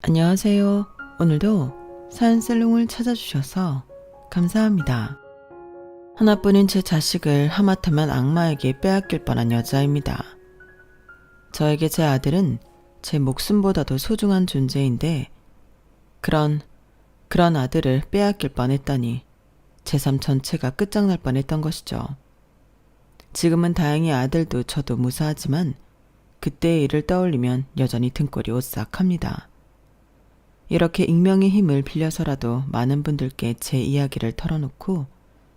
안녕하세요. 오늘도 사연살롱을 찾아주셔서 감사합니다. 하나뿐인 제 자식을 하마터면 악마에게 빼앗길 뻔한 여자입니다. 저에게 제 아들은 제 목숨보다도 소중한 존재인데 그런 아들을 빼앗길 뻔했다니 제 삶 전체가 끝장날 뻔했던 것이죠. 지금은 다행히 아들도 저도 무사하지만 그때의 일을 떠올리면 여전히 등골이 오싹합니다. 이렇게 익명의 힘을 빌려서라도 많은 분들께 제 이야기를 털어놓고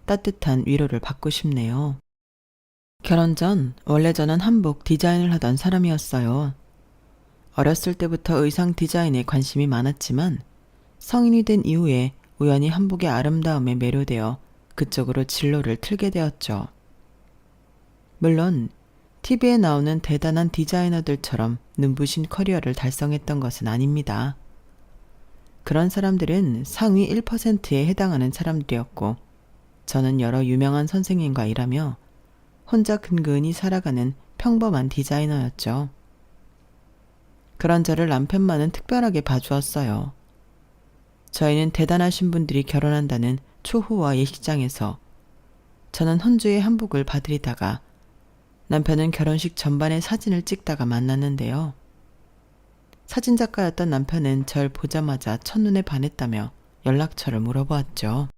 따뜻한 위로를 받고 싶네요. 결혼 전 원래 저는 한복 디자인을 하던 사람이었어요. 어렸을 때부터 의상 디자인에 관심이 많았지만 성인이 된 이후에 우연히 한복의 아름다움에 매료되어 그쪽으로 진로를 틀게 되었죠. 물론 TV에 나오는 대단한 디자이너들처럼 눈부신 커리어를 달성했던 것은 아닙니다. 그런 사람들은 상위 1%에 해당하는 사람들이었고 저는 여러 유명한 선생님과 일하며 혼자 근근히 살아가는 평범한 디자이너였죠. 그런 저를 남편만은 특별하게 봐주었어요. 저희는 대단하신 분들이 결혼한다는 초호화 예식장에서 저는 혼주의 한복을 봐드리다가 남편은 결혼식 전반의 사진을 찍다가 만났는데요. 사진작가였던 남편은 절 보자마자 첫눈에 반했다며 연락처를 물어보았죠.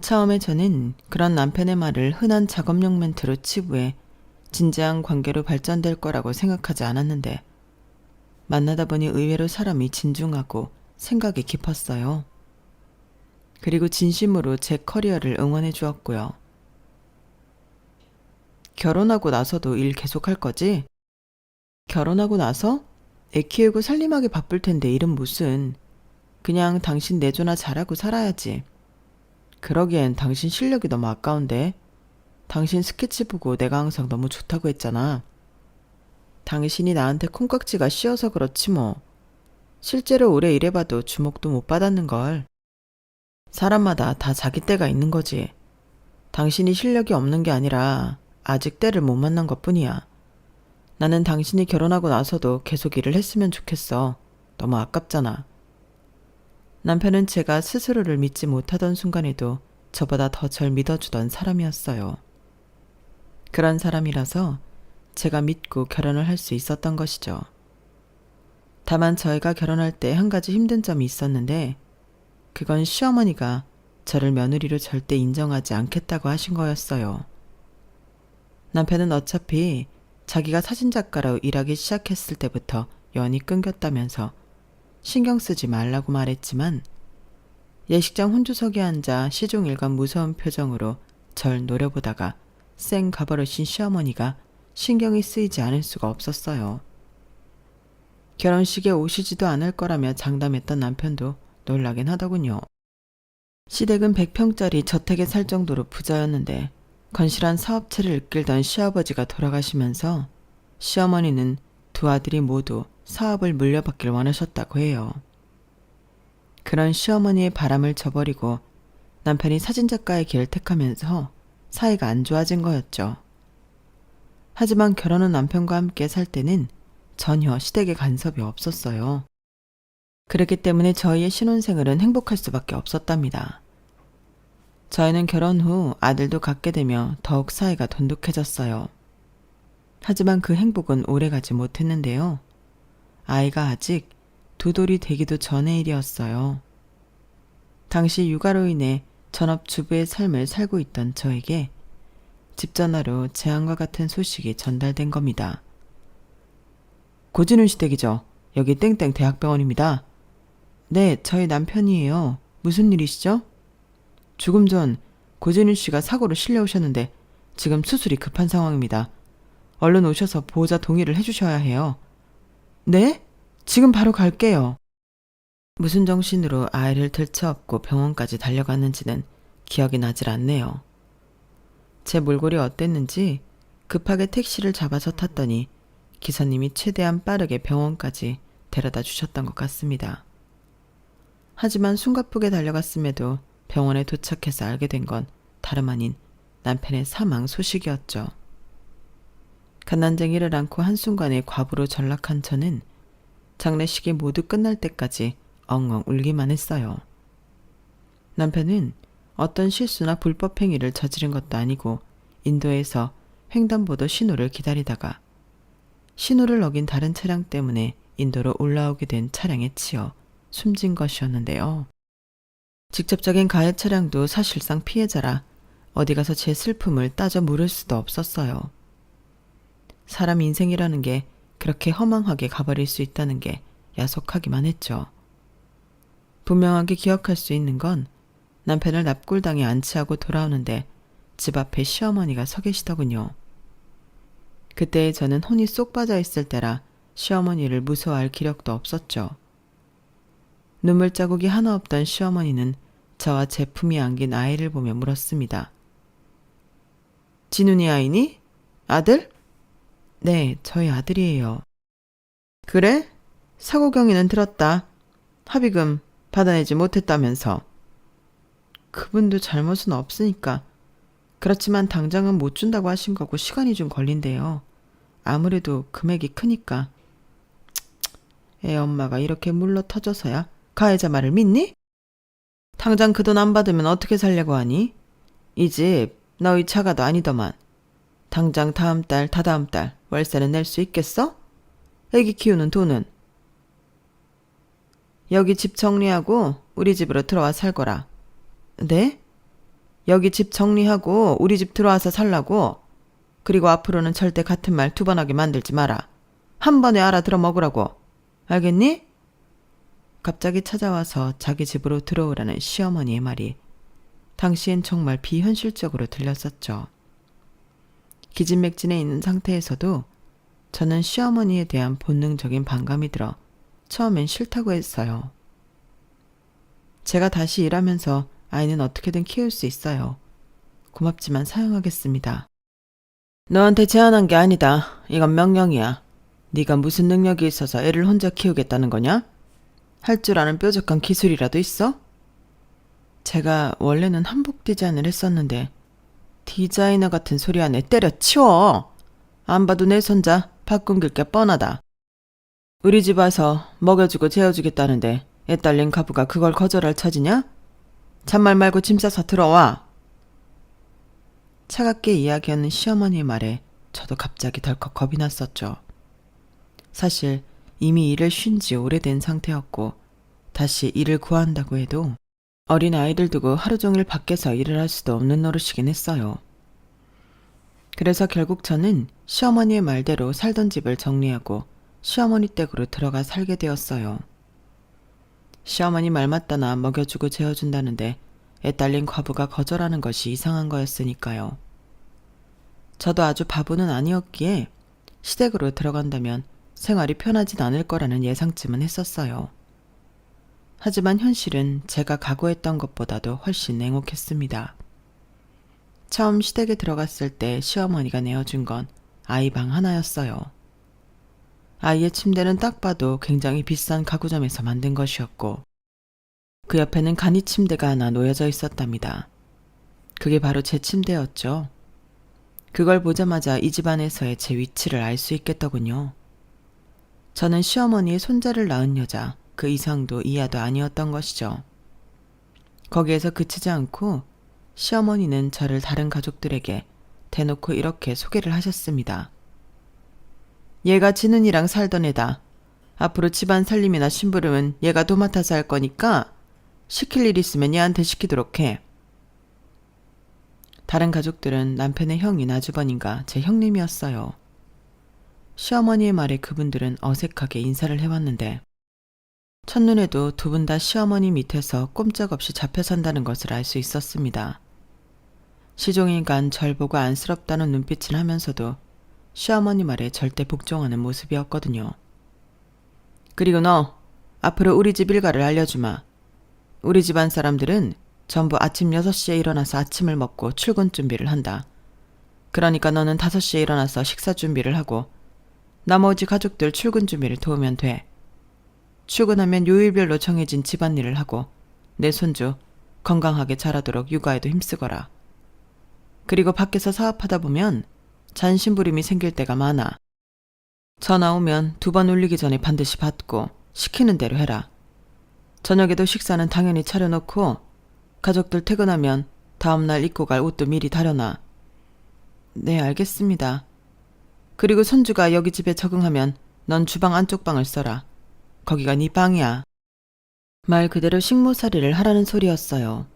처음에 저는 그런 남편의 말을 흔한 작업용 멘트로 치부해 진지한 관계로 발전될 거라고 생각하지 않았는데 만나다 보니 의외로 사람이 진중하고 생각이 깊었어요. 그리고 진심으로 제 커리어를 응원해 주었고요. 결혼하고 나서도 일 계속할 거지? 결혼하고 나서? 애 키우고 살림하기 바쁠 텐데 일은 무슨. 그냥 당신 내조나 잘하고 살아야지. 그러기엔 당신 실력이 너무 아까운데. 당신 스케치 보고 내가 항상 너무 좋다고 했잖아. 당신이 나한테 콩깍지가 씌어서 그렇지 뭐. 실제로 오래 일해봐도 주목도 못 받았는걸. 사람마다 다 자기 때가 있는 거지. 당신이 실력이 없는 게 아니라 아직 때를 못 만난 것뿐이야. 나는 당신이 결혼하고 나서도 계속 일을 했으면 좋겠어. 너무 아깝잖아. 남편은 제가 스스로를 믿지 못하던 순간에도 저보다 더 절 믿어주던 사람이었어요. 그런 사람이라서 제가 믿고 결혼을 할 수 있었던 것이죠. 다만 저희가 결혼할 때 한 가지 힘든 점이 있었는데 그건 시어머니가 저를 며느리로 절대 인정하지 않겠다고 하신 거였어요. 남편은 어차피 자기가 사진작가로 일하기 시작했을 때부터 연이 끊겼다면서 신경 쓰지 말라고 말했지만 예식장 혼주석에 앉아 시종일관 무서운 표정으로 절 노려보다가 쌩 가버리신 시어머니가 신경이 쓰이지 않을 수가 없었어요. 결혼식에 오시지도 않을 거라며 장담했던 남편도 놀라긴 하더군요. 시댁은 100평짜리 저택에 살 정도로 부자였는데 건실한 사업체를 이끌던 시아버지가 돌아가시면서 시어머니는 두 아들이 모두 사업을 물려받길 원하셨다고 해요. 그런 시어머니의 바람을 저버리고 남편이 사진작가의 길을 택하면서 사이가 안 좋아진 거였죠. 하지만 결혼한 남편과 함께 살 때는 전혀 시댁의 간섭이 없었어요. 그렇기 때문에 저희의 신혼생활은 행복할 수밖에 없었답니다. 저희는 결혼 후 아들도 갖게 되며 더욱 사이가 돈독해졌어요. 하지만 그 행복은 오래가지 못했는데요. 아이가 아직 두 돌이 되기도 전의 일이었어요. 당시 육아로 인해 전업주부의 삶을 살고 있던 저에게 집 전화로 재앙과 같은 소식이 전달된 겁니다. 고진훈 씨 댁이죠? 여기 땡땡 대학병원입니다. 네, 저희 남편이에요. 무슨 일이시죠? 조금 전 고진훈 씨가 사고로 실려오셨는데 지금 수술이 급한 상황입니다. 얼른 오셔서 보호자 동의를 해주셔야 해요. 네? 지금 바로 갈게요. 무슨 정신으로 아이를 들쳐업고 병원까지 달려갔는지는 기억이 나질 않네요. 제 몰골이 어땠는지 급하게 택시를 잡아서 탔더니 기사님이 최대한 빠르게 병원까지 데려다 주셨던 것 같습니다. 하지만 숨가쁘게 달려갔음에도 병원에 도착해서 알게 된 건 다름 아닌 남편의 사망 소식이었죠. 갓난쟁이를 안고 한순간에 과부로 전락한 저는 장례식이 모두 끝날 때까지 엉엉 울기만 했어요. 남편은 어떤 실수나 불법 행위를 저지른 것도 아니고 인도에서 횡단보도 신호를 기다리다가 신호를 어긴 다른 차량 때문에 인도로 올라오게 된 차량에 치여 숨진 것이었는데요. 직접적인 가해 차량도 사실상 피해자라 어디 가서 제 슬픔을 따져 물을 수도 없었어요. 사람 인생이라는 게 그렇게 허망하게 가버릴 수 있다는 게 야속하기만 했죠. 분명하게 기억할 수 있는 건 남편을 납골당에 안치하고 돌아오는데 집 앞에 시어머니가 서 계시더군요. 그때의 저는 혼이 쏙 빠져 있을 때라 시어머니를 무서워할 기력도 없었죠. 눈물 자국이 하나 없던 시어머니는 저와 제 품에 안긴 아이를 보며 물었습니다. 진훈이 아이니? 아들? 네, 저희 아들이에요. 그래? 사고 경위는 들었다. 합의금 받아내지 못했다면서. 그분도 잘못은 없으니까. 그렇지만 당장은 못 준다고 하신 거고 시간이 좀 걸린대요. 아무래도 금액이 크니까. 애 엄마가 이렇게 물러 터져서야 가해자 말을 믿니? 당장 그 돈 안 받으면 어떻게 살려고 하니? 이 집 너희 차가도 아니더만. 당장 다음 달, 다다음 달 월세는 낼 수 있겠어? 애기 키우는 돈은? 여기 집 정리하고 우리 집으로 들어와 살거라. 네? 여기 집 정리하고 우리 집 들어와서 살라고? 그리고 앞으로는 절대 같은 말 2번 하게 만들지 마라. 한 번에 알아들어 먹으라고. 알겠니? 갑자기 찾아와서 자기 집으로 들어오라는 시어머니의 말이 당시엔 정말 비현실적으로 들렸었죠. 기진맥진해 있는 상태에서도 저는 시어머니에 대한 본능적인 반감이 들어 처음엔 싫다고 했어요. 제가 다시 일하면서 아이는 어떻게든 키울 수 있어요. 고맙지만 사용하겠습니다. 너한테 제안한 게 아니다. 이건 명령이야. 네가 무슨 능력이 있어서 애를 혼자 키우겠다는 거냐? 할 줄 아는 뾰족한 기술이라도 있어? 제가 원래는 한복 디자인을 했었는데 디자이너 같은 소리 안에 때려치워. 안 봐도 내 손자 밥 굶길 게 뻔하다. 우리 집 와서 먹여주고 재워주겠다는데 애 딸린 가부가 그걸 거절할 처지냐? 잔말 말고 짐 싸서 들어와. 차갑게 이야기하는 시어머니의 말에 저도 갑자기 덜컥 겁이 났었죠. 사실 이미 일을 쉰 지 오래된 상태였고 다시 일을 구한다고 해도 어린 아이들 두고 하루 종일 밖에서 일을 할 수도 없는 노릇이긴 했어요. 그래서 결국 저는 시어머니의 말대로 살던 집을 정리하고 시어머니 댁으로 들어가 살게 되었어요. 시어머니 말 맞다나 먹여주고 재워준다는데 애 딸린 과부가 거절하는 것이 이상한 거였으니까요. 저도 아주 바보는 아니었기에 시댁으로 들어간다면 생활이 편하진 않을 거라는 예상쯤은 했었어요. 하지만 현실은 제가 각오했던 것보다도 훨씬 냉혹했습니다. 처음 시댁에 들어갔을 때 시어머니가 내어준 건 아이 방 하나였어요. 아이의 침대는 딱 봐도 굉장히 비싼 가구점에서 만든 것이었고 그 옆에는 간이 침대가 하나 놓여져 있었답니다. 그게 바로 제 침대였죠. 그걸 보자마자 이 집안에서의 제 위치를 알 수 있겠더군요. 저는 시어머니의 손자를 낳은 여자, 그 이상도 이하도 아니었던 것이죠. 거기에서 그치지 않고 시어머니는 저를 다른 가족들에게 대놓고 이렇게 소개를 하셨습니다. 얘가 진은이랑 살던 애다. 앞으로 집안 살림이나 심부름은 얘가 도맡아서 할 거니까 시킬 일 있으면 얘한테 시키도록 해. 다른 가족들은 남편의 형인 아주버님과 제 형님이었어요. 시어머니의 말에 그분들은 어색하게 인사를 해왔는데 첫눈에도 2분 다 시어머니 밑에서 꼼짝없이 잡혀 산다는 것을 알 수 있었습니다. 시종일관 절 보고 안쓰럽다는 눈빛을 하면서도 시어머니 말에 절대 복종하는 모습이었거든요. 그리고 너 앞으로 우리 집 일가를 알려주마. 우리 집안 사람들은 전부 아침 6시에 일어나서 아침을 먹고 출근 준비를 한다. 그러니까 너는 5시에 일어나서 식사 준비를 하고 나머지 가족들 출근 준비를 도우면 돼. 출근하면 요일별로 정해진 집안일을 하고 내 손주 건강하게 자라도록 육아에도 힘쓰거라. 그리고 밖에서 사업하다 보면 잔심부림이 생길 때가 많아. 전화 오면 2번 울리기 전에 반드시 받고 시키는 대로 해라. 저녁에도 식사는 당연히 차려놓고 가족들 퇴근하면 다음날 입고 갈 옷도 미리 다려놔. 네, 알겠습니다. 그리고 손주가 여기 집에 적응하면 넌 주방 안쪽 방을 써라. 거기가 네 방이야. 말 그대로 식모살이를 하라는 소리였어요.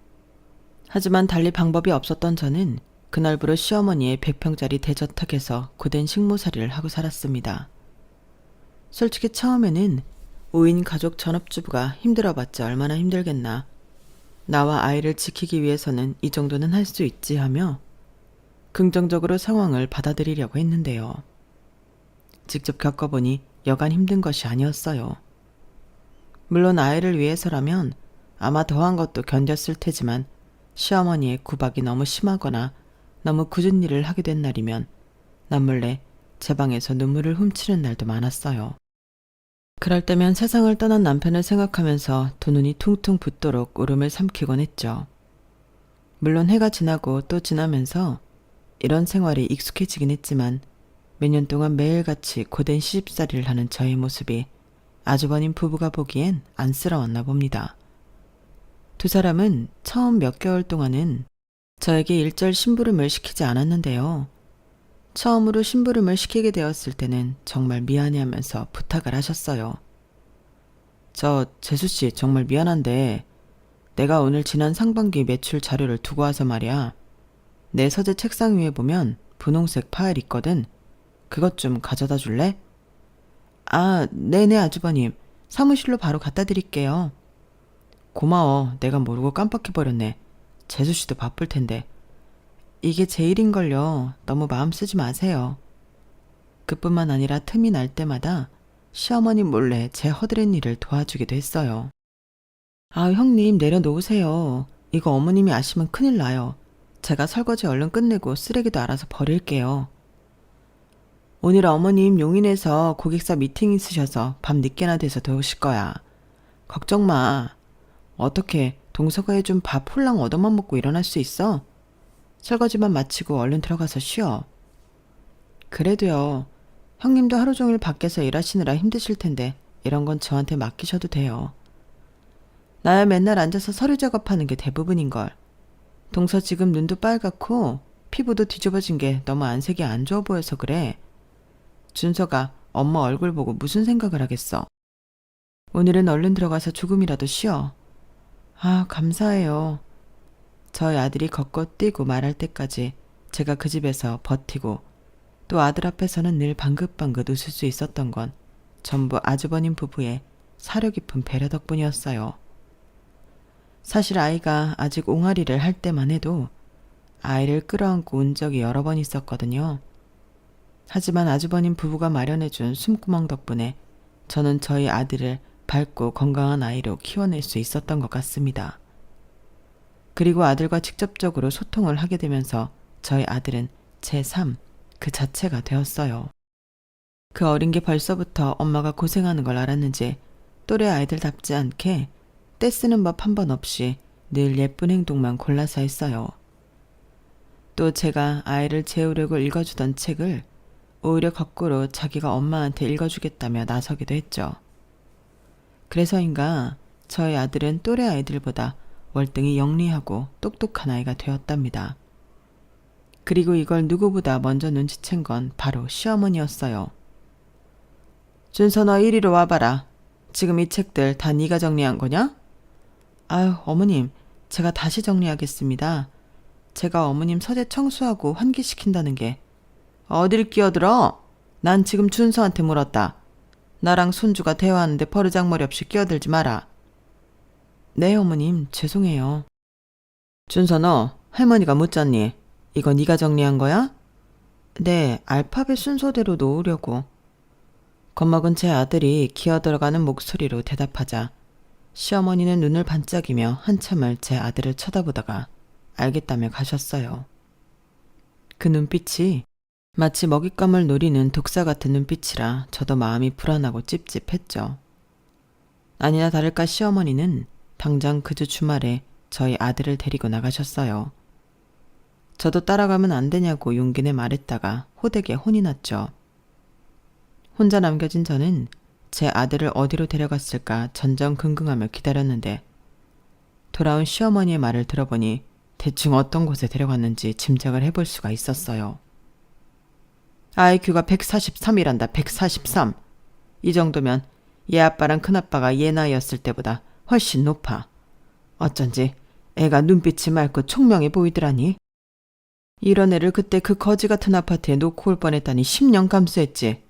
하지만 달리 방법이 없었던 저는 그날부로 시어머니의 100평짜리 대저택에서 고된 식모살이를 하고 살았습니다. 솔직히 처음에는 5인 가족 전업주부가 힘들어봤자 얼마나 힘들겠나. 나와 아이를 지키기 위해서는 이 정도는 할 수 있지 하며 긍정적으로 상황을 받아들이려고 했는데요. 직접 겪어보니 여간 힘든 것이 아니었어요. 물론 아이를 위해서라면 아마 더한 것도 견뎠을 테지만 시어머니의 구박이 너무 심하거나 너무 굳은 일을 하게 된 날이면 남몰래 제 방에서 눈물을 훔치는 날도 많았어요. 그럴 때면 세상을 떠난 남편을 생각하면서 두 눈이 퉁퉁 붓도록 울음을 삼키곤 했죠. 물론 해가 지나고 또 지나면서 이런 생활이 익숙해지긴 했지만 몇 년 동안 매일같이 고된 시집살이를 하는 저의 모습이 아주버님 부부가 보기엔 안쓰러웠나 봅니다. 두 사람은 처음 몇 개월 동안은 저에게 일절 심부름을 시키지 않았는데요. 처음으로 심부름을 시키게 되었을 때는 정말 미안해하면서 부탁을 하셨어요. 재수씨 정말 미안한데 내가 오늘 지난 상반기 매출 자료를 두고 와서 말이야. 내 서재 책상 위에 보면 분홍색 파일 있거든. 그것 좀 가져다 줄래? 아, 네네 아주버님. 사무실로 바로 갖다 드릴게요. 고마워. 내가 모르고 깜빡해버렸네. 재수씨도 바쁠 텐데. 이게 제 일인걸요. 너무 마음 쓰지 마세요. 그뿐만 아니라 틈이 날 때마다 시어머니 몰래 제 허드렛 일을 도와주기도 했어요. 아, 형님 내려놓으세요. 이거 어머님이 아시면 큰일 나요. 제가 설거지 얼른 끝내고 쓰레기도 알아서 버릴게요. 오늘 어머님 용인에서 고객사 미팅 있으셔서 밤 늦게나 돼서 들어오실 거야. 걱정 마. 어떻게 동서가 해준 밥 홀랑 얻어만 먹고 일어날 수 있어? 설거지만 마치고 얼른 들어가서 쉬어. 그래도요. 형님도 하루 종일 밖에서 일하시느라 힘드실 텐데 이런 건 저한테 맡기셔도 돼요. 나야 맨날 앉아서 서류 작업하는 게 대부분인걸. 동서 지금 눈도 빨갛고 피부도 뒤집어진 게 너무 안색이 안 좋아 보여서 그래. 준서가 엄마 얼굴 보고 무슨 생각을 하겠어. 오늘은 얼른 들어가서 조금이라도 쉬어. 아, 감사해요. 저희 아들이 걷고 뛰고 말할 때까지 제가 그 집에서 버티고 또 아들 앞에서는 늘 방긋방긋 웃을 수 있었던 건 전부 아주버님 부부의 사려 깊은 배려 덕분이었어요. 사실 아이가 아직 옹알이를 할 때만 해도 아이를 끌어안고 운 적이 여러 번 있었거든요. 하지만 아주버님 부부가 마련해준 숨구멍 덕분에 저는 저희 아들을 밝고 건강한 아이로 키워낼 수 있었던 것 같습니다. 그리고 아들과 직접적으로 소통을 하게 되면서 저희 아들은 제 삶 그 자체가 되었어요. 그 어린 게 벌써부터 엄마가 고생하는 걸 알았는지 또래 아이들답지 않게 떼쓰는 법 한 번 없이 늘 예쁜 행동만 골라서 했어요. 또 제가 아이를 재우려고 읽어주던 책을 오히려 거꾸로 자기가 엄마한테 읽어주겠다며 나서기도 했죠. 그래서인가 저희 아들은 또래 아이들보다 월등히 영리하고 똑똑한 아이가 되었답니다. 그리고 이걸 누구보다 먼저 눈치챈 건 바로 시어머니였어요. 준서 너 이리로 와봐라. 지금 이 책들 다 네가 정리한 거냐? 아유, 어머님, 제가 다시 정리하겠습니다. 제가 어머님 서재 청소하고 환기시킨다는 게. 어딜 끼어들어? 난 지금 준서한테 물었다. 나랑 손주가 대화하는데 버르장머리 없이 끼어들지 마라. 네, 어머님, 죄송해요. 준서 너 할머니가 묻잖니. 이거 네가 정리한 거야? 네, 알파벳 순서대로 놓으려고. 겁먹은 제 아들이 기어들어가는 목소리로 대답하자 시어머니는 눈을 반짝이며 한참을 제 아들을 쳐다보다가 알겠다며 가셨어요. 그 눈빛이 마치 먹잇감을 노리는 독사 같은 눈빛이라 저도 마음이 불안하고 찝찝했죠. 아니나 다를까 시어머니는 당장 그 주 주말에 저희 아들을 데리고 나가셨어요. 저도 따라가면 안 되냐고 용기 내 말했다가 호되게 혼이 났죠. 혼자 남겨진 저는 제 아들을 어디로 데려갔을까 전전긍긍하며 기다렸는데 돌아온 시어머니의 말을 들어보니 대충 어떤 곳에 데려갔는지 짐작을 해볼 수가 있었어요. IQ가 143이란다. 143. 이 정도면 얘 아빠랑 큰아빠가 얘 나이였을 때보다 훨씬 높아. 어쩐지 애가 눈빛이 맑고 총명해 보이더라니. 이런 애를 그때 그 거지 같은 아파트에 놓고 올 뻔했다니 10년 감수했지.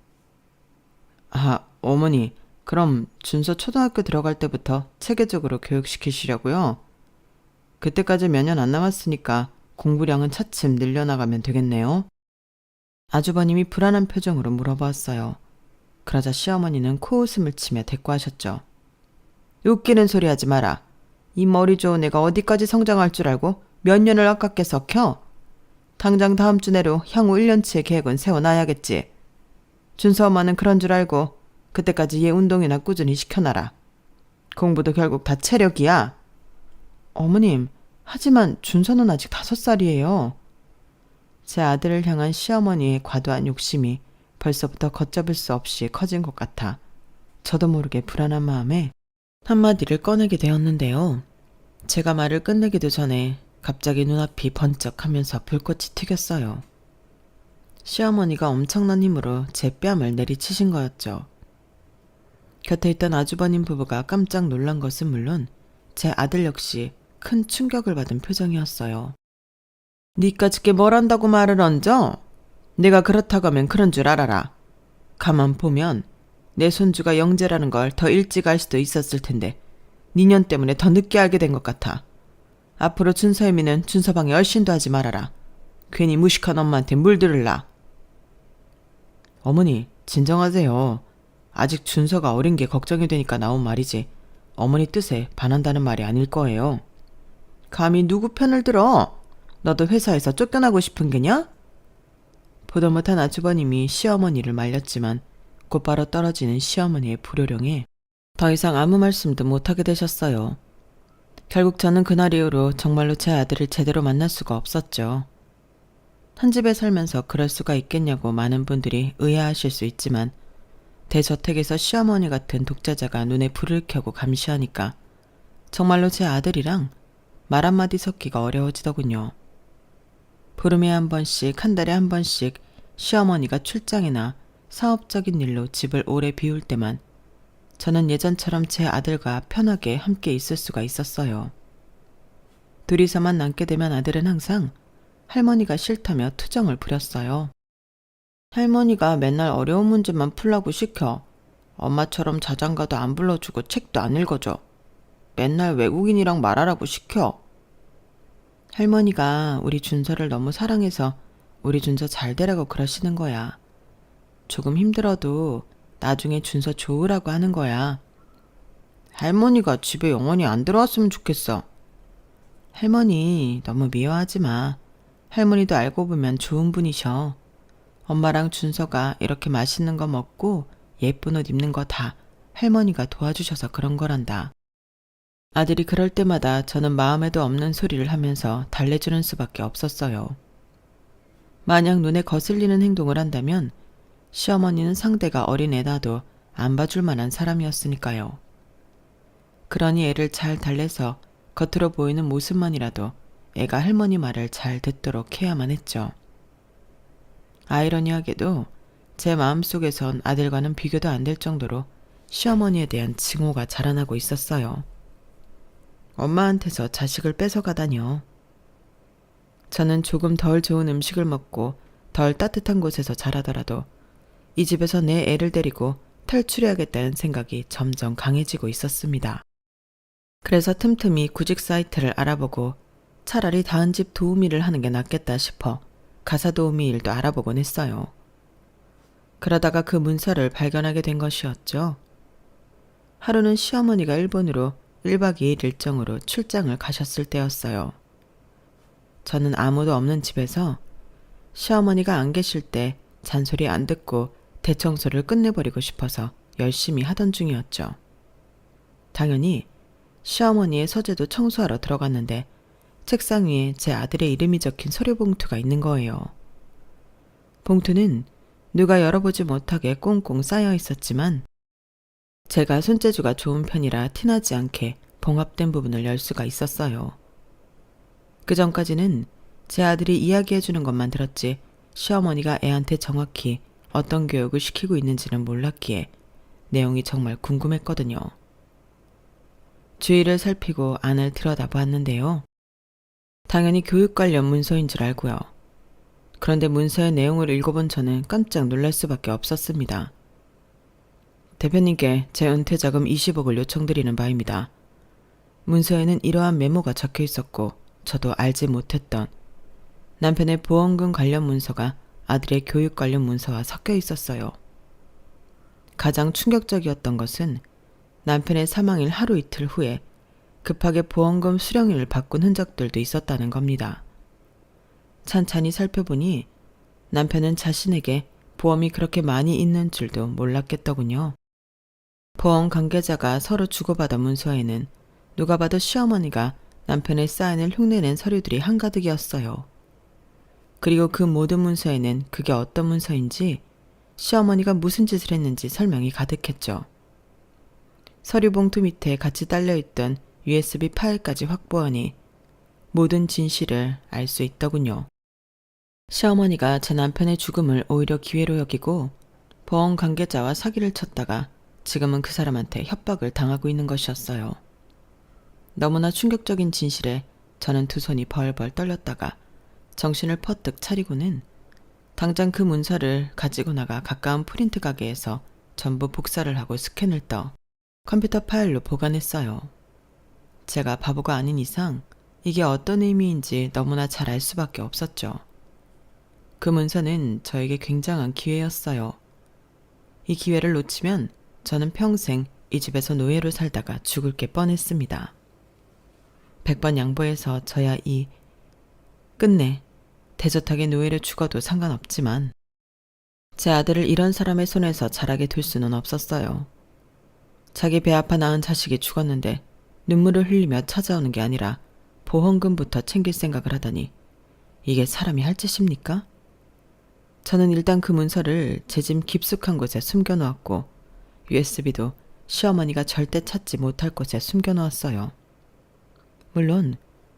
아, 어머니, 그럼 준서 초등학교 들어갈 때부터 체계적으로 교육시키시려고요? 그때까지 몇 년 안 남았으니까 공부량은 차츰 늘려나가면 되겠네요. 아주버님이 불안한 표정으로 물어보았어요. 그러자 시어머니는 코웃음을 치며 대꾸하셨죠. 웃기는 소리 하지 마라. 이 머리 좋은 애가 어디까지 성장할 줄 알고 몇 년을 아깝게 썩혀? 당장 다음 주 내로 향후 1년치의 계획은 세워놔야겠지. 준서 엄마는 그런 줄 알고 그때까지 얘 운동이나 꾸준히 시켜놔라. 공부도 결국 다 체력이야. 어머님, 하지만 준서는 아직 5살이에요. 제 아들을 향한 시어머니의 과도한 욕심이 벌써부터 걷잡을 수 없이 커진 것 같아 저도 모르게 불안한 마음에 한마디를 꺼내게 되었는데요. 제가 말을 끝내기도 전에 갑자기 눈앞이 번쩍하면서 불꽃이 튀겼어요. 시어머니가 엄청난 힘으로 제 뺨을 내리치신 거였죠. 곁에 있던 아주버님 부부가 깜짝 놀란 것은 물론 제 아들 역시 큰 충격을 받은 표정이었어요. 니까짓게 뭘 한다고 말을 얹어? 내가 그렇다고 하면 그런 줄 알아라. 가만 보면 내 손주가 영재라는 걸 더 일찍 알 수도 있었을 텐데 니년 때문에 더 늦게 알게 된 것 같아. 앞으로 준서애미는 준서방에 얼씬도 하지 말아라. 괜히 무식한 엄마한테 물들을라. 어머니, 진정하세요. 아직 준서가 어린 게 걱정이 되니까 나온 말이지 어머니 뜻에 반한다는 말이 아닐 거예요. 감히 누구 편을 들어? 너도 회사에서 쫓겨나고 싶은 게냐? 보다 못한 아주버님이 시어머니를 말렸지만 곧바로 떨어지는 시어머니의 불효령에 더 이상 아무 말씀도 못하게 되셨어요. 결국 저는 그날 이후로 정말로 제 아들을 제대로 만날 수가 없었죠. 한 집에 살면서 그럴 수가 있겠냐고 많은 분들이 의아하실 수 있지만 대저택에서 시어머니 같은 독자자가 눈에 불을 켜고 감시하니까 정말로 제 아들이랑 말 한마디 섞기가 어려워지더군요. 보름에 한 번씩, 한 달에 한 번씩 시어머니가 출장이나 사업적인 일로 집을 오래 비울 때만 저는 예전처럼 제 아들과 편하게 함께 있을 수가 있었어요. 둘이서만 남게 되면 아들은 항상 할머니가 싫다며 투정을 부렸어요. 할머니가 맨날 어려운 문제만 풀라고 시켜. 엄마처럼 자장가도 안 불러주고 책도 안 읽어줘. 맨날 외국인이랑 말하라고 시켜. 할머니가 우리 준서를 너무 사랑해서 우리 준서 잘 되라고 그러시는 거야. 조금 힘들어도 나중에 준서 좋으라고 하는 거야. 할머니가 집에 영원히 안 들어왔으면 좋겠어. 할머니 너무 미워하지 마. 할머니도 알고 보면 좋은 분이셔. 엄마랑 준서가 이렇게 맛있는 거 먹고 예쁜 옷 입는 거 다 할머니가 도와주셔서 그런 거란다. 아들이 그럴 때마다 저는 마음에도 없는 소리를 하면서 달래주는 수밖에 없었어요. 만약 눈에 거슬리는 행동을 한다면 시어머니는 상대가 어린 애다도 안 봐줄 만한 사람이었으니까요. 그러니 애를 잘 달래서 겉으로 보이는 모습만이라도 애가 할머니 말을 잘 듣도록 해야만 했죠. 아이러니하게도 제 마음속에선 아들과는 비교도 안 될 정도로 시어머니에 대한 증오가 자라나고 있었어요. 엄마한테서 자식을 뺏어가다니요. 저는 조금 덜 좋은 음식을 먹고 덜 따뜻한 곳에서 자라더라도 이 집에서 내 애를 데리고 탈출해야겠다는 생각이 점점 강해지고 있었습니다. 그래서 틈틈이 구직 사이트를 알아보고 차라리 다른 집 도우미를 하는 게 낫겠다 싶어 가사 도우미 일도 알아보곤 했어요. 그러다가 그 문서를 발견하게 된 것이었죠. 하루는 시어머니가 일본으로 1박 2일 일정으로 출장을 가셨을 때였어요. 저는 아무도 없는 집에서 시어머니가 안 계실 때 잔소리 안 듣고 대청소를 끝내버리고 싶어서 열심히 하던 중이었죠. 당연히 시어머니의 서재도 청소하러 들어갔는데 책상 위에 제 아들의 이름이 적힌 서류 봉투가 있는 거예요. 봉투는 누가 열어보지 못하게 꽁꽁 쌓여 있었지만 제가 손재주가 좋은 편이라 티나지 않게 봉합된 부분을 열 수가 있었어요. 그 전까지는 제 아들이 이야기해주는 것만 들었지 시어머니가 애한테 정확히 어떤 교육을 시키고 있는지는 몰랐기에 내용이 정말 궁금했거든요. 주위를 살피고 안을 들여다보았는데요. 당연히 교육 관련 문서인 줄 알고요. 그런데 문서의 내용을 읽어본 저는 깜짝 놀랄 수밖에 없었습니다. 대표님께 제 은퇴자금 20억을 요청드리는 바입니다. 문서에는 이러한 메모가 적혀 있었고 저도 알지 못했던 남편의 보험금 관련 문서가 아들의 교육 관련 문서와 섞여 있었어요. 가장 충격적이었던 것은 남편의 사망일 하루 이틀 후에 급하게 보험금 수령일을 바꾼 흔적들도 있었다는 겁니다. 찬찬히 살펴보니 남편은 자신에게 보험이 그렇게 많이 있는 줄도 몰랐겠더군요. 보험 관계자가 서로 주고받은 문서에는 누가 봐도 시어머니가 남편의 사인을 흉내낸 서류들이 한가득이었어요. 그리고 그 모든 문서에는 그게 어떤 문서인지 시어머니가 무슨 짓을 했는지 설명이 가득했죠. 서류 봉투 밑에 같이 딸려있던 USB 파일까지 확보하니 모든 진실을 알 수 있더군요. 시어머니가 제 남편의 죽음을 오히려 기회로 여기고 보험 관계자와 사기를 쳤다가 지금은 그 사람한테 협박을 당하고 있는 것이었어요. 너무나 충격적인 진실에 저는 두 손이 벌벌 떨렸다가 정신을 퍼뜩 차리고는 당장 그 문서를 가지고 나가 가까운 프린트 가게에서 전부 복사를 하고 스캔을 떠 컴퓨터 파일로 보관했어요. 제가 바보가 아닌 이상 이게 어떤 의미인지 너무나 잘 알 수밖에 없었죠. 그 문서는 저에게 굉장한 기회였어요. 이 기회를 놓치면 저는 평생 이 집에서 노예로 살다가 죽을 게 뻔했습니다. 100번 양보해서 저야 끝내 대젓하게 노예로 죽어도 상관없지만 제 아들을 이런 사람의 손에서 자라게 둘 수는 없었어요. 자기 배 아파 낳은 자식이 죽었는데 눈물을 흘리며 찾아오는 게 아니라 보험금부터 챙길 생각을 하다니 이게 사람이 할 짓입니까? 저는 일단 그 문서를 제 집 깊숙한 곳에 숨겨놓았고 USB도 시어머니가 절대 찾지 못할 곳에 숨겨놓았어요. 물론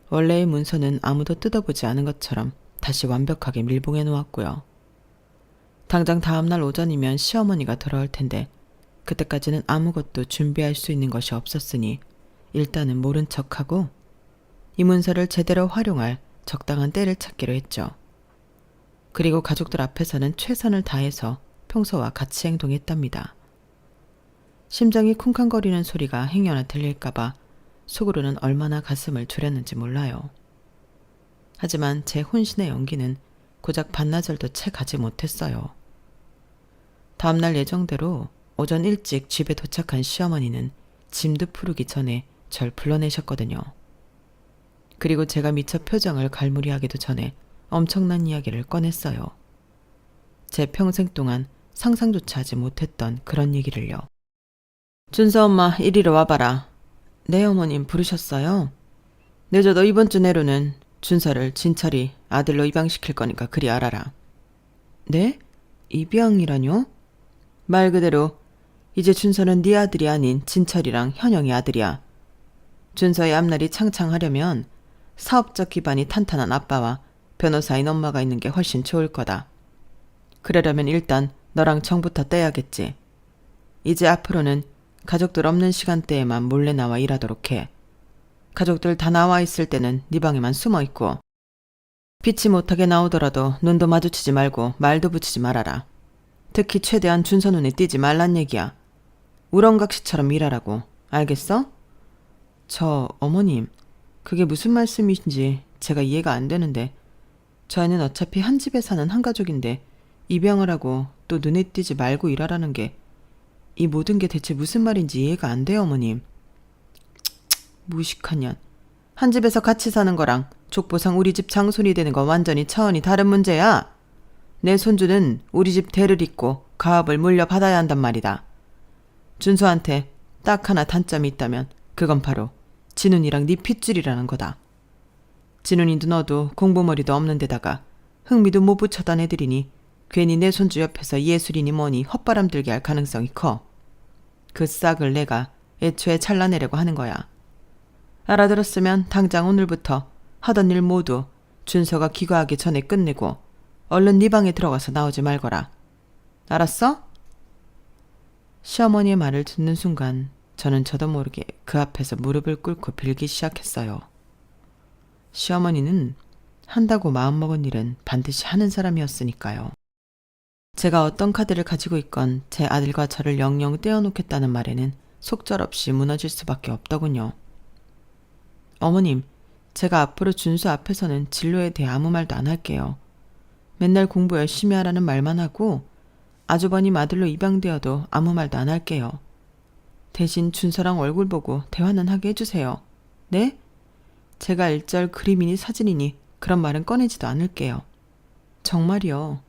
원래의 문서는 아무도 뜯어보지 않은 것처럼 다시 완벽하게 밀봉해 놓았고요. 당장 다음날 오전이면 시어머니가 돌아올 텐데 그때까지는 아무것도 준비할 수 있는 것이 없었으니 일단은 모른 척하고 이 문서를 제대로 활용할 적당한 때를 찾기로 했죠. 그리고 가족들 앞에서는 최선을 다해서 평소와 같이 행동했답니다. 심장이 쿵쾅거리는 소리가 행여나 들릴까봐 속으로는 얼마나 가슴을 졸였는지 몰라요. 하지만 제 혼신의 연기는 고작 반나절도 채 가지 못했어요. 다음날 예정대로 오전 일찍 집에 도착한 시어머니는 짐도 푸르기 전에 절 불러내셨거든요. 그리고 제가 미처 표정을 갈무리하기도 전에 엄청난 이야기를 꺼냈어요. 제 평생 동안 상상조차 하지 못했던 그런 얘기를요. 준서 엄마 이리로 와봐라. 네 어머님 부르셨어요? 늦어도 이번 주 내로는 준서를 진철이 아들로 입양시킬 거니까 그리 알아라. 네? 입양이라뇨? 말 그대로 이제 준서는 네 아들이 아닌 진철이랑 현영이 아들이야. 준서의 앞날이 창창하려면 사업적 기반이 탄탄한 아빠와 변호사인 엄마가 있는 게 훨씬 좋을 거다. 그러려면 일단 너랑 정부터 떼야겠지. 이제 앞으로는 가족들 없는 시간대에만 몰래 나와 일하도록 해. 가족들 다 나와 있을 때는 네 방에만 숨어 있고 피치 못하게 나오더라도 눈도 마주치지 말고 말도 붙이지 말아라. 특히 최대한 준서 눈에 띄지 말란 얘기야. 우렁각시처럼 일하라고. 알겠어? 어머님, 그게 무슨 말씀이신지 제가 이해가 안 되는데 저희는 어차피 한 집에 사는 한 가족인데 입양을 하고 또 눈에 띄지 말고 일하라는 게 이 모든 게 대체 무슨 말인지 이해가 안 돼요, 어머님. 무식한 년. 한 집에서 같이 사는 거랑 족보상 우리 집 장손이 되는 거 완전히 차원이 다른 문제야. 내 손주는 우리 집 대를 잇고 가업을 물려받아야 한단 말이다. 준수한테 딱 하나 단점이 있다면 그건 바로 진훈이랑 네 핏줄이라는 거다. 진훈이도 너도 공부머리도 없는 데다가 흥미도 못 붙여단 애들이니 괜히 내 손주 옆에서 예술이니 뭐니 헛바람 들게 할 가능성이 커. 그 싹을 내가 애초에 잘라내려고 하는 거야. 알아들었으면 당장 오늘부터 하던 일 모두 준서가 귀가하기 전에 끝내고 얼른 네 방에 들어가서 나오지 말거라. 알았어? 시어머니의 말을 듣는 순간 저는 저도 모르게 그 앞에서 무릎을 꿇고 빌기 시작했어요. 시어머니는 한다고 마음먹은 일은 반드시 하는 사람이었으니까요. 제가 어떤 카드를 가지고 있건 제 아들과 저를 영영 떼어놓겠다는 말에는 속절없이 무너질 수밖에 없더군요. 어머님, 제가 앞으로 준수 앞에서는 진로에 대해 아무 말도 안 할게요. 맨날 공부 열심히 하라는 말만 하고 아주버님 아들로 입양되어도 아무 말도 안 할게요. 대신 준서랑 얼굴 보고 대화는 하게 해주세요. 네? 제가 일절 그림이니 사진이니 그런 말은 꺼내지도 않을게요. 정말이요.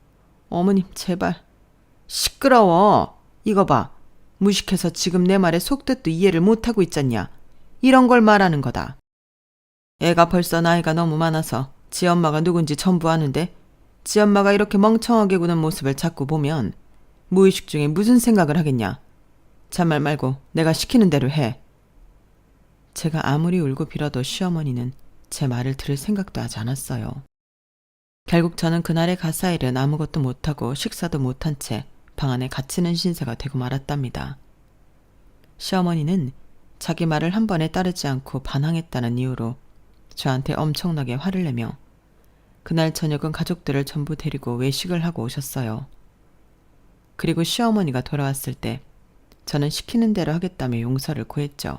어머님 제발. 시끄러워. 이거 봐. 무식해서 지금 내 말에 속뜻도 이해를 못하고 있잖냐. 이런 걸 말하는 거다. 애가 벌써 나이가 너무 많아서 지 엄마가 누군지 전부 아는데 지 엄마가 이렇게 멍청하게 구는 모습을 자꾸 보면 무의식 중에 무슨 생각을 하겠냐. 잔말 말고 내가 시키는 대로 해. 제가 아무리 울고 빌어도 시어머니는 제 말을 들을 생각도 하지 않았어요. 결국 저는 그날의 가사일은 아무것도 못하고 식사도 못한 채 방 안에 갇히는 신세가 되고 말았답니다. 시어머니는 자기 말을 한 번에 따르지 않고 반항했다는 이유로 저한테 엄청나게 화를 내며 그날 저녁은 가족들을 전부 데리고 외식을 하고 오셨어요. 그리고 시어머니가 돌아왔을 때 저는 시키는 대로 하겠다며 용서를 구했죠.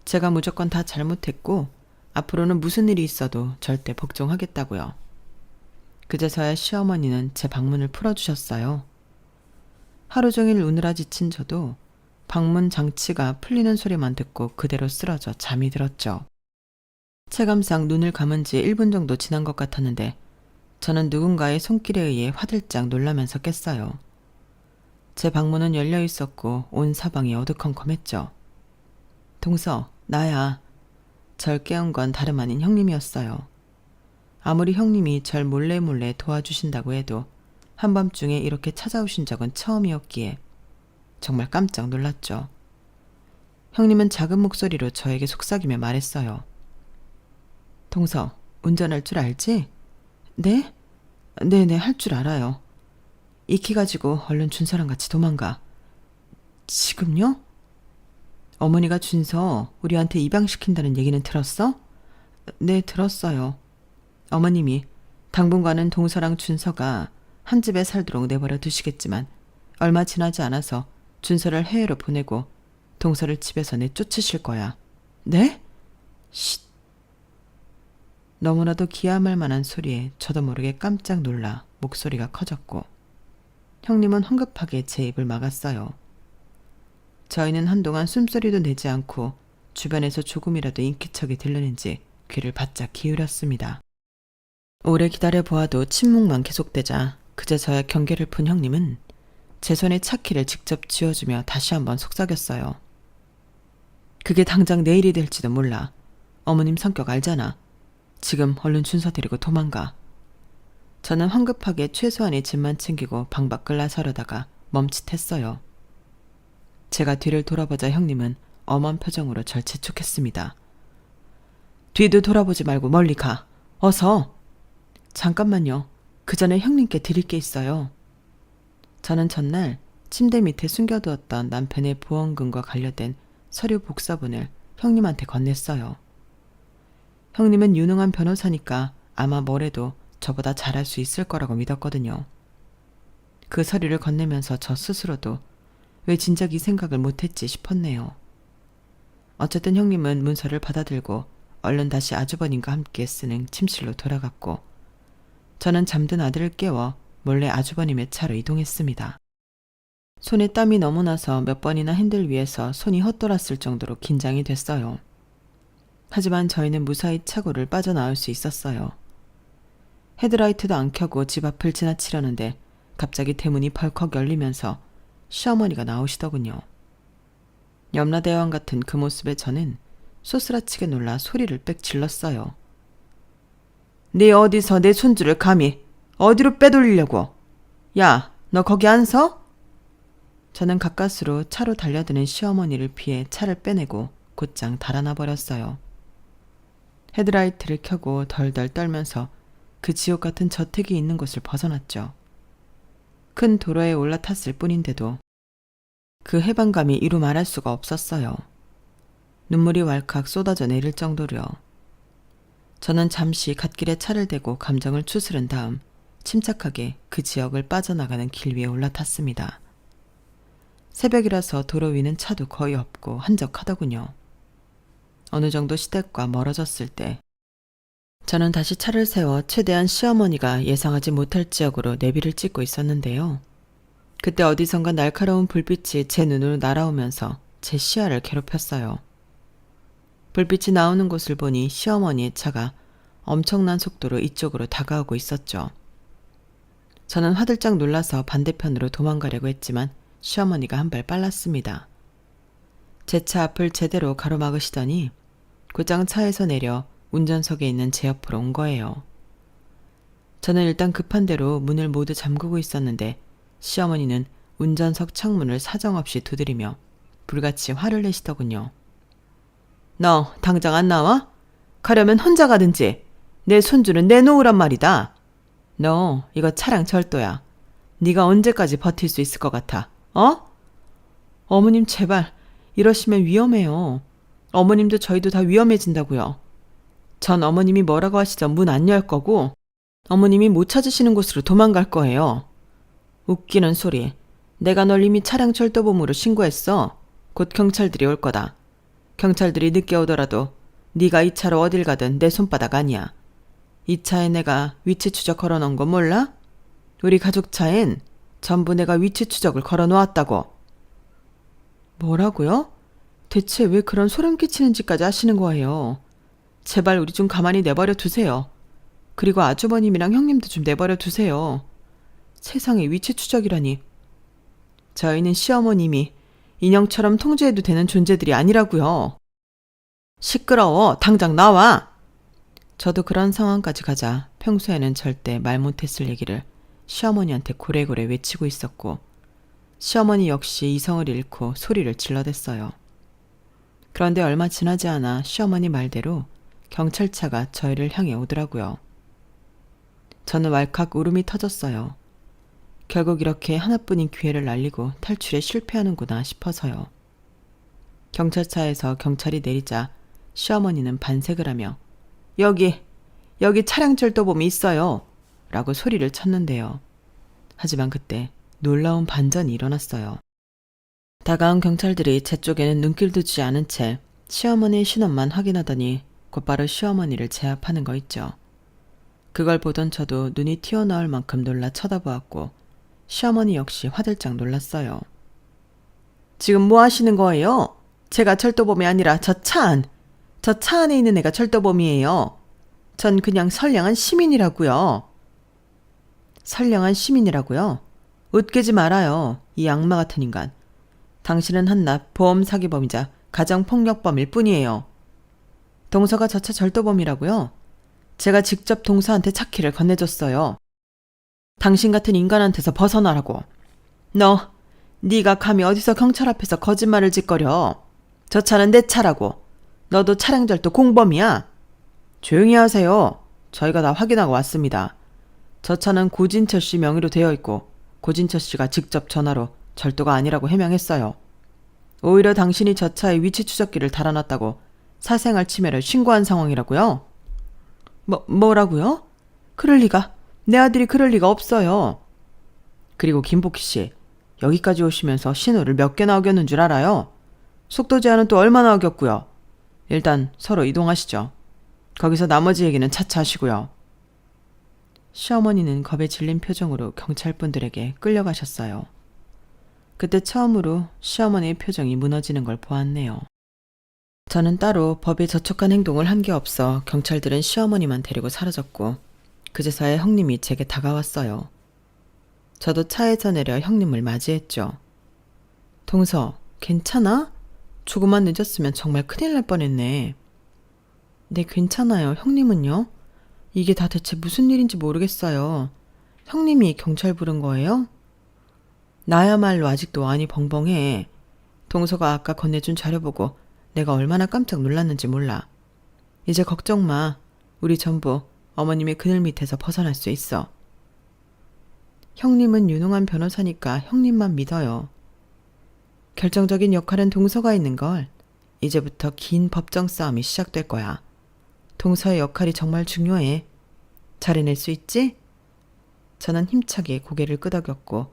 제가 무조건 다 잘못했고 앞으로는 무슨 일이 있어도 절대 복종하겠다고요. 그제서야 시어머니는 제 방문을 풀어주셨어요. 하루 종일 우느라 지친 저도 방문 장치가 풀리는 소리만 듣고 그대로 쓰러져 잠이 들었죠. 체감상 눈을 감은 지 1분 정도 지난 것 같았는데 저는 누군가의 손길에 의해 화들짝 놀라면서 깼어요. 제 방문은 열려 있었고 온 사방이 어두컴컴했죠. 동서, 나야. 절 깨운 건 다름 아닌 형님이었어요. 아무리 형님이 절 몰래 도와주신다고 해도 한밤중에 이렇게 찾아오신 적은 처음이었기에 정말 깜짝 놀랐죠. 형님은 작은 목소리로 저에게 속삭이며 말했어요. 동서, 운전할 줄 알지? 네? 네네, 할 줄 알아요. 이 키 가지고 얼른 준서랑 같이 도망가. 지금요? 어머니가 준서 우리한테 입양시킨다는 얘기는 들었어? 네, 들었어요. 어머님이 당분간은 동서랑 준서가 한 집에 살도록 내버려 두시겠지만 얼마 지나지 않아서 준서를 해외로 보내고 동서를 집에서 내쫓으실 거야. 네? 쉿. 너무나도 기함할 만한 소리에 저도 모르게 깜짝 놀라 목소리가 커졌고 형님은 황급하게 제 입을 막았어요. 저희는 한동안 숨소리도 내지 않고 주변에서 조금이라도 인기척이 들리는지 귀를 바짝 기울였습니다. 오래 기다려보아도 침묵만 계속되자 그제서야 경계를 푼 형님은 제 손에 차키를 직접 쥐어주며 다시 한번 속삭였어요. 그게 당장 내일이 될지도 몰라. 어머님 성격 알잖아. 지금 얼른 준서 데리고 도망가. 저는 황급하게 최소한의 짐만 챙기고 방 밖을 나서려다가 멈칫했어요. 제가 뒤를 돌아보자 형님은 엄한 표정으로 절 재촉했습니다. 뒤도 돌아보지 말고 멀리 가. 어서. 잠깐만요. 그 전에 형님께 드릴 게 있어요. 저는 전날 침대 밑에 숨겨두었던 남편의 보험금과 관련된 서류 복사본을 형님한테 건넸어요. 형님은 유능한 변호사니까 아마 뭐래도 저보다 잘할 수 있을 거라고 믿었거든요. 그 서류를 건네면서 저 스스로도 왜 진작 이 생각을 못했지 싶었네요. 어쨌든 형님은 문서를 받아들고 얼른 다시 아주버님과 함께 쓰는 침실로 돌아갔고 저는 잠든 아들을 깨워 몰래 아주버님의 차로 이동했습니다. 손에 땀이 너무 나서 몇 번이나 핸들 위에서 손이 헛돌았을 정도로 긴장이 됐어요. 하지만 저희는 무사히 차고를 빠져나올 수 있었어요. 헤드라이트도 안 켜고 집 앞을 지나치려는데 갑자기 대문이 벌컥 열리면서 시어머니가 나오시더군요. 염라대왕 같은 그 모습에 저는 소스라치게 놀라 소리를 빽 질렀어요. 네 어디서 내 손주를 감히 어디로 빼돌리려고? 야, 너 거기 안 서? 저는 가까스로 차로 달려드는 시어머니를 피해 차를 빼내고 곧장 달아나 버렸어요. 헤드라이트를 켜고 덜덜 떨면서 그 지옥 같은 저택이 있는 곳을 벗어났죠. 큰 도로에 올라탔을 뿐인데도 그 해방감이 이루 말할 수가 없었어요. 눈물이 왈칵 쏟아져 내릴 정도로요. 저는 잠시 갓길에 차를 대고 감정을 추스른 다음 침착하게 그 지역을 빠져나가는 길 위에 올라탔습니다. 새벽이라서 도로 위는 차도 거의 없고 한적하더군요. 어느 정도 시댁과 멀어졌을 때 저는 다시 차를 세워 최대한 시어머니가 예상하지 못할 지역으로 내비를 찍고 있었는데요. 그때 어디선가 날카로운 불빛이 제 눈으로 날아오면서 제 시야를 괴롭혔어요. 불빛이 나오는 곳을 보니 시어머니의 차가 엄청난 속도로 이쪽으로 다가오고 있었죠. 저는 화들짝 놀라서 반대편으로 도망가려고 했지만 시어머니가 한 발 빨랐습니다. 제 차 앞을 제대로 가로막으시더니 곧장 차에서 내려 운전석에 있는 제 옆으로 온 거예요. 저는 일단 급한 대로 문을 모두 잠그고 있었는데 시어머니는 운전석 창문을 사정없이 두드리며 불같이 화를 내시더군요. 너 당장 안 나와? 가려면 혼자 가든지 내 손주는 내놓으란 말이다. 너 이거 차량 절도야. 네가 언제까지 버틸 수 있을 것 같아? 어? 어머님 제발 이러시면 위험해요. 어머님도 저희도 다 위험해진다고요. 전 어머님이 뭐라고 하시죠? 문 안 열 거고 어머님이 못 찾으시는 곳으로 도망갈 거예요. 웃기는 소리. 내가 널 이미 차량 철도범으로 신고했어. 곧 경찰들이 올 거다. 경찰들이 늦게 오더라도 네가 이 차로 어딜 가든 내 손바닥 아니야. 이 차에 내가 위치 추적 걸어놓은 거 몰라? 우리 가족 차엔 전부 내가 위치 추적을 걸어놓았다고. 뭐라고요? 대체 왜 그런 소름 끼치는 짓까지 하시는 거예요? 제발 우리 좀 가만히 내버려 두세요. 그리고 아주버님이랑 형님도 좀 내버려 두세요. 세상에 위치 추적이라니. 저희는 시어머님이 인형처럼 통제해도 되는 존재들이 아니라고요. 시끄러워. 당장 나와. 저도 그런 상황까지 가자 평소에는 절대 말 못했을 얘기를 시어머니한테 고래고래 외치고 있었고 시어머니 역시 이성을 잃고 소리를 질러댔어요. 그런데 얼마 지나지 않아 시어머니 말대로 경찰차가 저희를 향해 오더라고요. 저는 왈칵 울음이 터졌어요. 결국 이렇게 하나뿐인 기회를 날리고 탈출에 실패하는구나 싶어서요. 경찰차에서 경찰이 내리자 시어머니는 반색을 하며 여기 차량 절도범이 있어요. 라고 소리를 쳤는데요. 하지만 그때 놀라운 반전이 일어났어요. 다가온 경찰들이 제 쪽에는 눈길도 주지 않은 채 시어머니의 신원만 확인하더니 곧바로 시어머니를 제압하는 거 있죠. 그걸 보던 저도 눈이 튀어나올 만큼 놀라 쳐다보았고 시어머니 역시 화들짝 놀랐어요. 지금 뭐 하시는 거예요? 제가 철도범이 아니라 저 차 안에 있는 애가 철도범이에요. 전 그냥 선량한 시민이라고요. 선량한 시민이라고요? 웃기지 말아요. 이 악마 같은 인간. 당신은 한낱 보험 사기범이자 가정폭력범일 뿐이에요. 동서가 저 차 절도범이라고요? 제가 직접 동서한테 차 키를 건네줬어요. 당신 같은 인간한테서 벗어나라고. 네가 감히 어디서 경찰 앞에서 거짓말을 짓거려. 저 차는 내 차라고. 너도 차량 절도 공범이야. 조용히 하세요. 저희가 다 확인하고 왔습니다. 저 차는 고진철 씨 명의로 되어 있고 고진철 씨가 직접 전화로 절도가 아니라고 해명했어요. 오히려 당신이 저 차에 위치 추적기를 달아놨다고 사생활 침해를 신고한 상황이라고요? 뭐라고요? 그럴 리가. 내 아들이 그럴 리가 없어요. 그리고 김복희 씨, 여기까지 오시면서 신호를 몇 개나 어겼는 줄 알아요? 속도 제한은 또 얼마나 어겼고요. 일단 서로 이동하시죠. 거기서 나머지 얘기는 차차 하시고요. 시어머니는 겁에 질린 표정으로 경찰분들에게 끌려가셨어요. 그때 처음으로 시어머니의 표정이 무너지는 걸 보았네요. 저는 따로 법에 저촉한 행동을 한 게 없어 경찰들은 시어머니만 데리고 사라졌고 그제서야 형님이 제게 다가왔어요. 저도 차에서 내려 형님을 맞이했죠. 동서, 괜찮아? 조금만 늦었으면 정말 큰일 날 뻔했네. 네, 괜찮아요. 형님은요? 이게 다 대체 무슨 일인지 모르겠어요. 형님이 경찰 부른 거예요? 나야말로 아직도 안이 벙벙해. 동서가 아까 건네준 자료 보고 내가 얼마나 깜짝 놀랐는지 몰라. 이제 걱정 마. 우리 전부 어머님의 그늘 밑에서 벗어날 수 있어. 형님은 유능한 변호사니까 형님만 믿어요. 결정적인 역할은 동서가 있는 걸. 이제부터 긴 법정 싸움이 시작될 거야. 동서의 역할이 정말 중요해. 잘 해낼 수 있지? 저는 힘차게 고개를 끄덕였고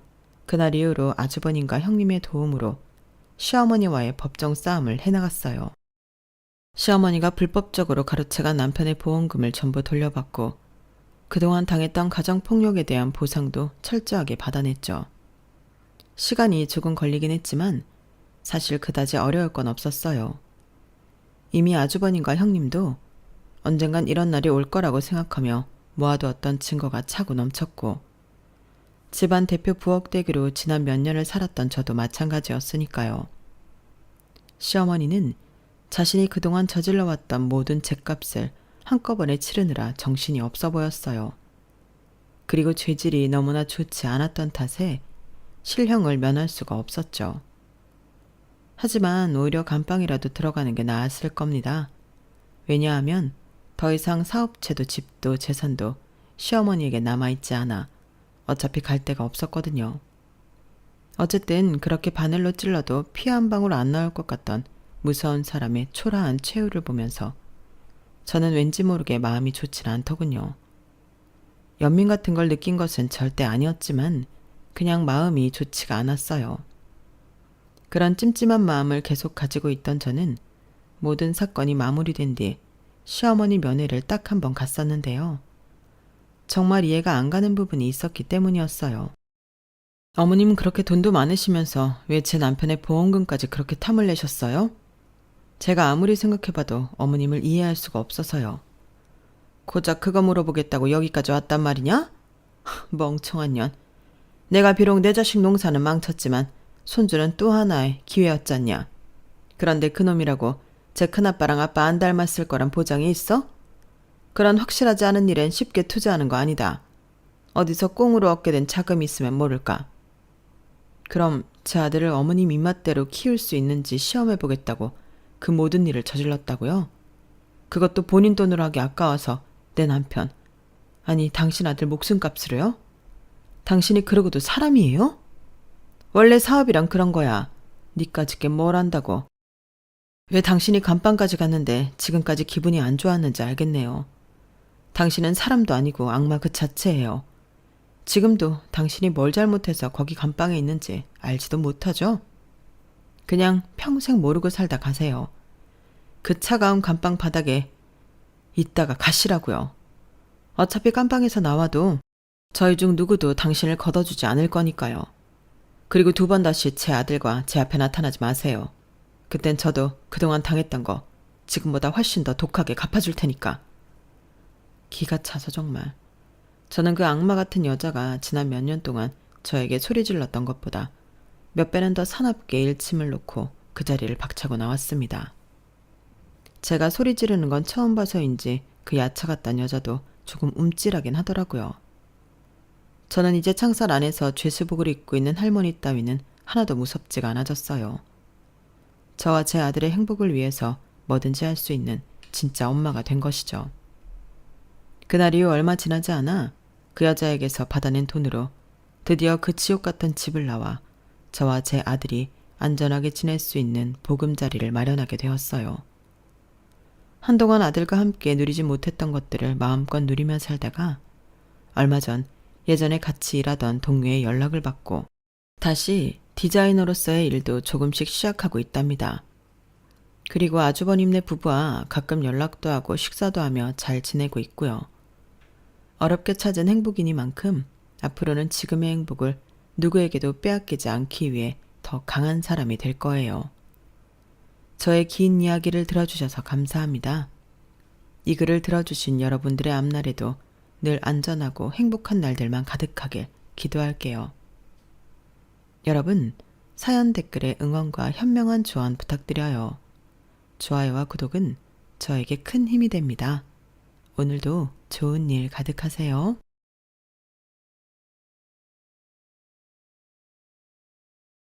그날 이후로 아주버님과 형님의 도움으로 시어머니와의 법정 싸움을 해나갔어요. 시어머니가 불법적으로 가로채간 남편의 보험금을 전부 돌려받고 그동안 당했던 가정폭력에 대한 보상도 철저하게 받아냈죠. 시간이 조금 걸리긴 했지만 사실 그다지 어려울 건 없었어요. 이미 아주버님과 형님도 언젠간 이런 날이 올 거라고 생각하며 모아두었던 증거가 차고 넘쳤고 집안 대표 부엌대기로 지난 몇 년을 살았던 저도 마찬가지였으니까요. 시어머니는 자신이 그동안 저질러왔던 모든 죗값을 한꺼번에 치르느라 정신이 없어 보였어요. 그리고 죄질이 너무나 좋지 않았던 탓에 실형을 면할 수가 없었죠. 하지만 오히려 감방이라도 들어가는 게 나았을 겁니다. 왜냐하면 더 이상 사업체도 집도 재산도 시어머니에게 남아있지 않아 어차피 갈 데가 없었거든요. 어쨌든 그렇게 바늘로 찔러도 피 한 방울 안 나올 것 같던 무서운 사람의 초라한 최후를 보면서 저는 왠지 모르게 마음이 좋진 않더군요. 연민 같은 걸 느낀 것은 절대 아니었지만 그냥 마음이 좋지가 않았어요. 그런 찜찜한 마음을 계속 가지고 있던 저는 모든 사건이 마무리된 뒤 시어머니 면회를 딱 한 번 갔었는데요. 정말 이해가 안 가는 부분이 있었기 때문이었어요. 어머님은 그렇게 돈도 많으시면서 왜 제 남편의 보험금까지 그렇게 탐을 내셨어요? 제가 아무리 생각해봐도 어머님을 이해할 수가 없어서요. 고작 그거 물어보겠다고 여기까지 왔단 말이냐? 멍청한 년. 내가 비록 내 자식 농사는 망쳤지만 손주는 또 하나의 기회였잖냐. 그런데 그놈이라고 제 큰아빠랑 아빠 안 닮았을 거란 보장이 있어? 그런 확실하지 않은 일엔 쉽게 투자하는 거 아니다. 어디서 꽁으로 얻게 된 자금이 있으면 모를까. 그럼 제 아들을 어머님 입맛대로 키울 수 있는지 시험해보겠다고 그 모든 일을 저질렀다고요? 그것도 본인 돈으로 하기 아까워서 내 남편, 아니 당신 아들 목숨값으로요? 당신이 그러고도 사람이에요? 원래 사업이란 그런 거야. 니까짓 게 뭘 안다고. 왜 당신이 감방까지 갔는데 지금까지 기분이 안 좋았는지 알겠네요. 당신은 사람도 아니고 악마 그 자체예요. 지금도 당신이 뭘 잘못해서 거기 감방에 있는지 알지도 못하죠? 그냥 평생 모르고 살다 가세요. 그 차가운 감방 바닥에 있다가 가시라고요. 어차피 감방에서 나와도 저희 중 누구도 당신을 걷어주지 않을 거니까요. 그리고 두 번 다시 제 아들과 제 앞에 나타나지 마세요. 그땐 저도 그동안 당했던 거 지금보다 훨씬 더 독하게 갚아줄 테니까. 기가 차서 정말. 저는 그 악마 같은 여자가 지난 몇 년 동안 저에게 소리 질렀던 것보다 몇 배는 더 사납게 일침을 놓고 그 자리를 박차고 나왔습니다. 제가 소리 지르는 건 처음 봐서인지 그 야차 같단 여자도 조금 움찔하긴 하더라고요. 저는 이제 창살 안에서 죄수복을 입고 있는 할머니 따위는 하나도 무섭지가 않아졌어요. 저와 제 아들의 행복을 위해서 뭐든지 할 수 있는 진짜 엄마가 된 것이죠. 그날 이후 얼마 지나지 않아 그 여자에게서 받아낸 돈으로 드디어 그 지옥 같은 집을 나와 저와 제 아들이 안전하게 지낼 수 있는 보금자리를 마련하게 되었어요. 한동안 아들과 함께 누리지 못했던 것들을 마음껏 누리며 살다가 얼마 전 예전에 같이 일하던 동료의 연락을 받고 다시 디자이너로서의 일도 조금씩 시작하고 있답니다. 그리고 아주버님네 부부와 가끔 연락도 하고 식사도 하며 잘 지내고 있고요. 어렵게 찾은 행복이니만큼 앞으로는 지금의 행복을 누구에게도 빼앗기지 않기 위해 더 강한 사람이 될 거예요. 저의 긴 이야기를 들어주셔서 감사합니다. 이 글을 들어주신 여러분들의 앞날에도 늘 안전하고 행복한 날들만 가득하길 기도할게요. 여러분, 사연 댓글에 응원과 현명한 조언 부탁드려요. 좋아요와 구독은 저에게 큰 힘이 됩니다. 오늘도 좋은 일 가득하세요.